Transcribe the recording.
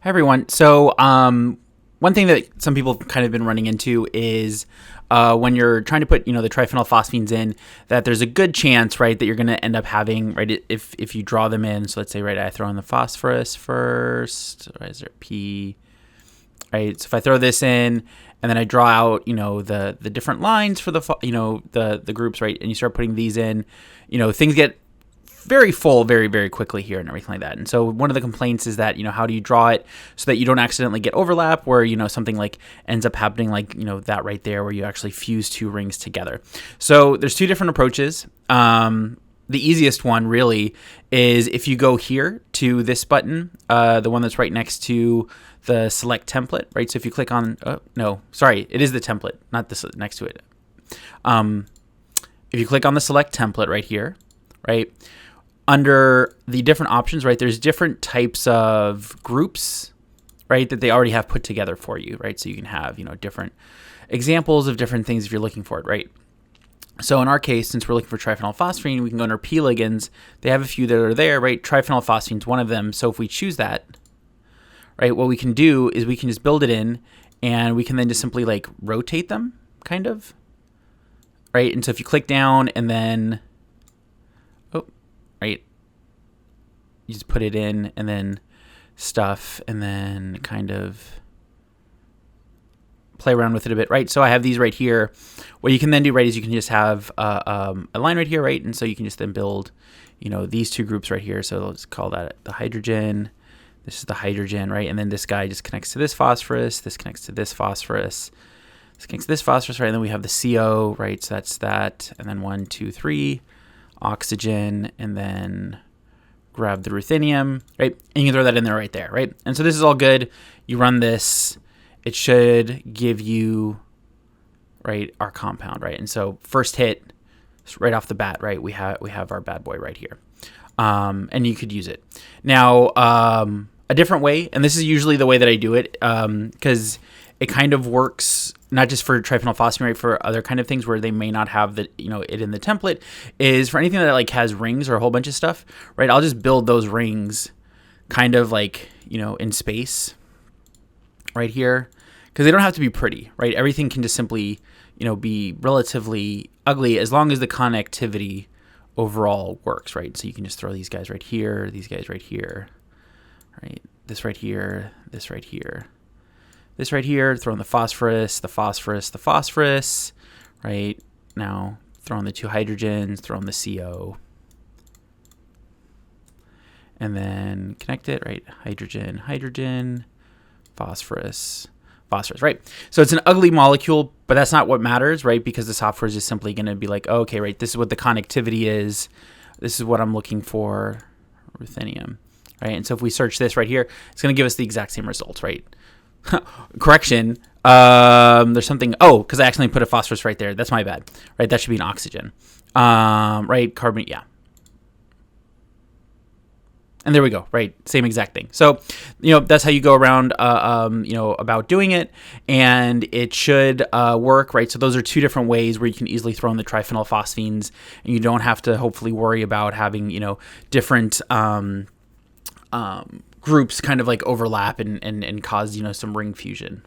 Hi, everyone. So one thing that some people have kind of been running into is when you're trying to put, the triphenylphosphines in, that there's a good chance, right, that you're going to end up having, right, if you draw them in. So let's say, right, I throw in the phosphorus first. Right, is there P? Right. So if I throw this in and then I draw out, the different lines for the groups, right, and you start putting these in, things get very full very, very quickly here and everything like that. And so one of the complaints is that, how do you draw it so that you don't accidentally get overlap where, something like ends up happening like, that right there where you actually fuse two rings together. So there's two different approaches. The easiest one really is if you go here to this button, the one that's right next to the select template, right? So if you click on, it is the template, not this next to it. If you click on the select template right here, right, under the different options, right, there's different types of groups, right, that they already have put together for you, right? So you can have, different examples of different things if you're looking for it, right? So in our case, since we're looking for triphenylphosphine, we can go under P ligands. They have a few that are there, right? Triphenylphosphine is one of them. So if we choose that, right, what we can do is we can just build it in and we can then just simply like rotate them kind of, right? And so if you click down and then, right, you just put it in and then stuff and then kind of play around with it a bit, right? So I have these right here. What you can then do, right, is you can just have a line right here, right? And so you can just then build, these two groups right here. So let's call that the hydrogen. This is the hydrogen, right? And then this guy just connects to this phosphorus. This connects to this phosphorus. This connects to this phosphorus, right? And then we have the CO, right? So that's that. And then 1, 2, 3, oxygen, and then grab the ruthenium, right? And you can throw that in there right there, right? And so this is all good. You run this. It should give you, right, our compound, right? And so first hit, right off the bat, right, we have our bad boy right here. And you could use it. Now, a different way, and this is usually the way that I do it, because it kind of works not just for triphenylphosphine, right, for other kind of things where they may not have the, it in the template, is for anything that like has rings or a whole bunch of stuff, right? I'll just build those rings kind of like, in space right here, because they don't have to be pretty, right? Everything can just simply, be relatively ugly as long as the connectivity overall works, right? So you can just throw these guys right here, these guys right here, right? This right here, this right here, this right here, throw in the phosphorus, the phosphorus, the phosphorus, right? Now throw in the two hydrogens, throw in the CO, and then connect it, right? Hydrogen, hydrogen, phosphorus, phosphorus, right? So it's an ugly molecule, but that's not what matters, right? Because the software is just simply going to be like, oh, okay, right, this is what the connectivity is. This is what I'm looking for, ruthenium, right? And so if we search this right here, it's going to give us the exact same results, right? Correction, there's something, because I accidentally put a phosphorus right there. That's my bad, right? That should be an oxygen, right? Carbon, yeah. And there we go, right? Same exact thing. So, that's how you go around, about doing it, and it should work, right? So those are two different ways where you can easily throw in the triphenylphosphines, and you don't have to hopefully worry about having, different groups kind of like overlap and cause, some ring fusion.